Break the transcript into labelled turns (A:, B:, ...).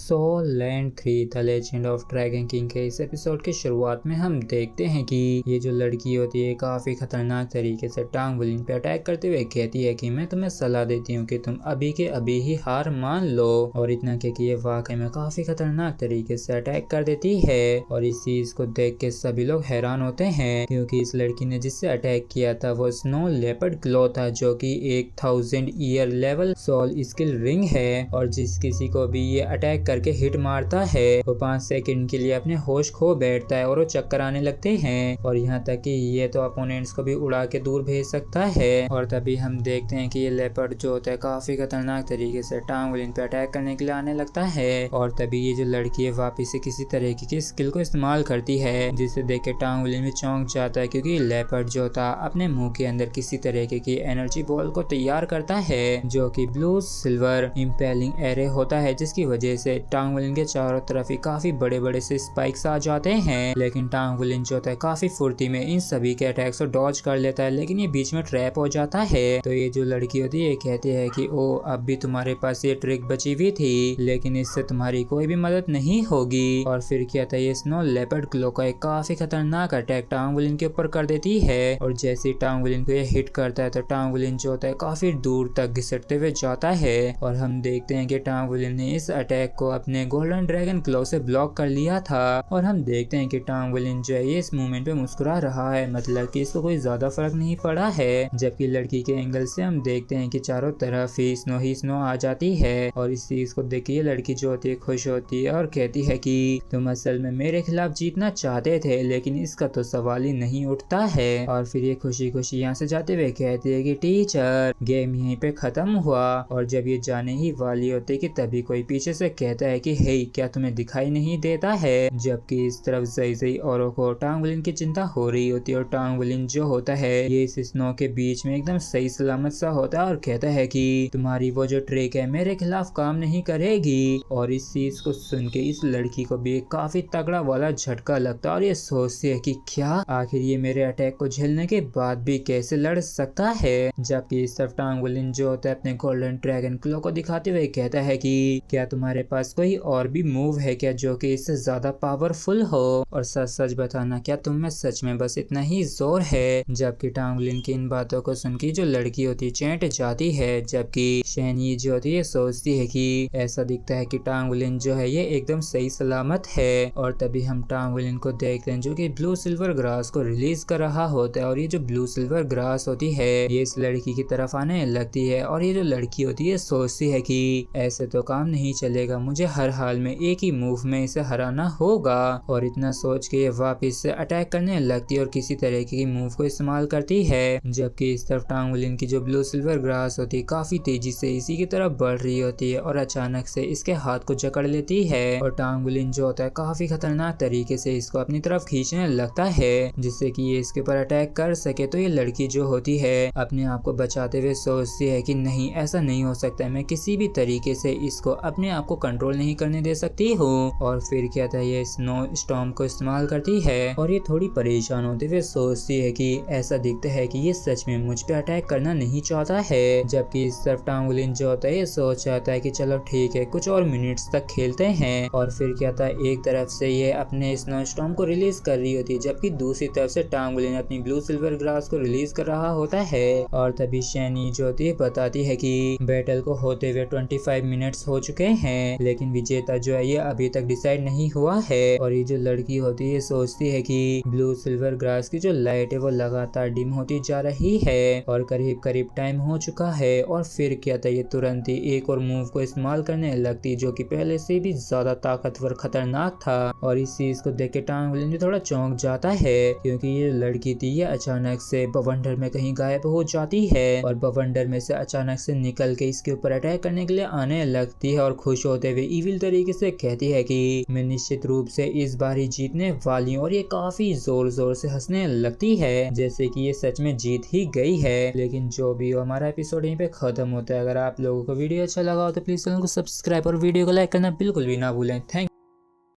A: Soul land 3 the legend of dragon king के इस episode की शुरुआत में हम देखते हैं कि ये जो लड़की होती है काफी खतरनाक तरीके से टांग वुलिन पे अटैक करते हुए कहती है कि मैं तुम्हें सलाह देती हूँ कि तुम अभी के अभी ही हार मान लो। और इतना कि ये वाकई में काफी खतरनाक तरीके से अटैक कर देती है और इस चीज को देख के सभी लोग हैरान होते हैं क्योंकि इस लड़की ने जिससे अटैक किया था वो स्नो लेपर्ड क्लो था जो कि 1000 year level soul skill ring है और जिस किसी को भी ये अटैक करके हिट मारता है वो 5 सेकंड के लिए अपने होश खो बैठता है और वो चक्कर आने लगते हैं और यहाँ तक कि ये तो अपोनेंट्स को भी उड़ा के दूर भेज सकता है। और तभी हम देखते हैं कि ये लेपर्ड जो होता है काफी खतरनाक तरीके से टांग वुलिन पे अटैक करने के लिए आने लगता है और तभी ये जो लड़की है वापिस से किसी तरह की स्किल को इस्तेमाल करती है जिसे देख के टांग वुलिन भी चौंक जाता है क्योंकि लेपर्ड जो था अपने मुंह के अंदर किसी तरीके की एनर्जी बॉल को तैयार करता है जो कि ब्लू सिल्वर इम्पेलिंग एरे होता है जिसकी वजह से टांग वुलिन के चारों तरफ ही काफी बड़े बड़े से स्पाइक्स आ जाते हैं। लेकिन टांग वुलिन जो होता है काफी फुर्ती में इन सभी के अटैक्स को डॉज कर लेता है लेकिन ये बीच में ट्रैप हो जाता है। तो ये जो लड़की होती है कहती है कि ओ अब भी तुम्हारे पास ये ट्रिक बची हुई थी लेकिन इससे तुम्हारी कोई भी मदद नहीं होगी। और फिर क्या था ये स्नो लेपर्ड क्लो का एक काफी खतरनाक अटैक टांग वुलिन के ऊपर कर देती है और जैसे टांग वुलिन को ये हिट करता है तो टांग वुलिन जो होता है काफी दूर तक घिसटते हुए जाता है और हम देखते हैं कि टांग वुलिन ने इस अटैक को अपने गोल्डन ड्रैगन क्लो से ब्लॉक कर लिया था और हम देखते हैं कि टांग वुलिन जो है ये इस मूवमेंट पे मुस्कुरा रहा है मतलब कि इसको कोई ज्यादा फर्क नहीं पड़ा है। जबकि लड़की के एंगल से हम देखते हैं कि चारों तरफ ही स्नो आ जाती है और इस चीज को देख के ये लड़की जो होती है खुश होती है और कहती है कि तुम असल में मेरे खिलाफ जीतना चाहते थे लेकिन इसका तो सवाल ही नहीं उठता है। और फिर ये खुशी खुशी यहाँ से जाते हुए कहती है कि टीचर गेम यहीं पे खत्म हुआ। और जब ये जाने ही वाली होती है कि तभी कोई पीछे से कहता है कि हे क्या तुम्हें दिखाई नहीं देता है। जबकि इस तरफ जई औरों को टांग वुलिन की चिंता हो रही होती है और टांग वुलिन जो होता है ये इस स्नो के बीच में एकदम सही सलामत सा होता है और कहता है कि तुम्हारी वो जो ट्रिक है मेरे खिलाफ काम नहीं करेगी। और इस चीज को सुन के इस लड़की को भी काफी तगड़ा वाला झटका लगता है और ये सोचती है कि क्या आखिर ये मेरे अटैक को झेलने के बाद भी कैसे लड़ सकता है। जबकि इस तरफ टांग वुलिन जो होता है अपने गोल्डन ड्रैगन क्लो को दिखाते हुए कहता है कि क्या तुम्हारे पास कोई और भी मूव है क्या जो कि इससे ज्यादा पावरफुल हो और सच सच बताना क्या तुम में सच में बस इतना ही जोर है। जबकि टांग वुलिन की इन बातों को सुन के जो लड़की होती है चैंट जाती है जबकि शैनी जो होती है सोचती है कि ऐसा दिखता है कि टांग वुलिन जो है ये एकदम सही सलामत है। और तभी हम टांग वुलिन को देखते हैं जो कि ब्लू सिल्वर ग्रास को रिलीज कर रहा होता है और ये जो ब्लू सिल्वर ग्रास होती है ये इस लड़की की तरफ आने लगती है और ये जो लड़की होती है सोचती है कि ऐसे तो काम नहीं चलेगा मुझे हर हाल में एक ही मूव में इसे हराना होगा। और इतना सोच के ये वापस से अटैक करने लगती है और किसी तरह की मूव को इस्तेमाल करती है। जबकि इस तरफ टांग वुलिन की जो ब्लू सिल्वर ग्रास होती है काफी तेजी से इसी की तरफ बढ़ रही होती है और अचानक से इसके हाथ को जकड़ लेती है और टांग वुलिन जो होता है काफी खतरनाक तरीके से इसको अपनी तरफ खींचने लगता है जिससे कि ये इसके ऊपर अटैक कर सके। तो ये लड़की जो होती है अपने आप को बचाते हुए सोचती है कि नहीं ऐसा नहीं हो सकता है मैं किसी भी तरीके से इसको अपने आप को कंट्रोल नहीं करने दे सकती हूँ। और फिर क्या था ये स्नो स्टॉर्म को इस्तेमाल करती है और ये थोड़ी परेशान होते हुए सोचती है कि ऐसा दिखता है कि ये सच में मुझ पे अटैक करना नहीं चाहता है। जबकि इस तरफ टांग वुलिन जो होता है ये सोच जाता है कि चलो ठीक है कुछ और मिनट्स तक खेलते हैं। और फिर क्या था एक तरफ से ये अपने स्नो स्टॉर्म को रिलीज कर रही होती है जबकि दूसरी तरफ से टांग वुलिन अपनी ब्लू सिल्वर ग्रास को रिलीज कर रहा होता है। और तभी शैनी जो होती है बताती है कि बैटल को होते हुए 25 मिनट्स हो चुके हैं लेकिन विजेता जो है ये अभी तक डिसाइड नहीं हुआ है। और ये जो लड़की होती है सोचती है कि ब्लू सिल्वर ग्रास की जो लाइट है वो लगातार डिम होती जा रही है और करीब करीब टाइम हो चुका है। और फिर क्या था ये तुरंत ही एक और मूव को इस्तेमाल करने लगती जो कि पहले से भी ज्यादा ताकतवर खतरनाक था। और इस चीज को देख के टांग वुलिन भी थोड़ा चौंक जाता है क्योंकि ये लड़की थी ये अचानक से बवंडर में कहीं गायब हो जाती है और बवंडर में से अचानक से निकल के इसके ऊपर अटैक करने के लिए आने लगती है और खुश होते हुए इविल तरीके से कहती है कि मैं निश्चित रूप से इस बार ही जीतने वाली हूँ। और ये काफी जोर जोर से हंसने लगती है जैसे कि ये सच में जीत ही गई है। लेकिन जो भी हो हमारा एपिसोड यहीं पे खत्म होता है। अगर आप लोगों को वीडियो अच्छा लगा हो तो प्लीज चैनल को सब्सक्राइब और वीडियो को लाइक करना बिल्कुल भी ना भूलें। थैंक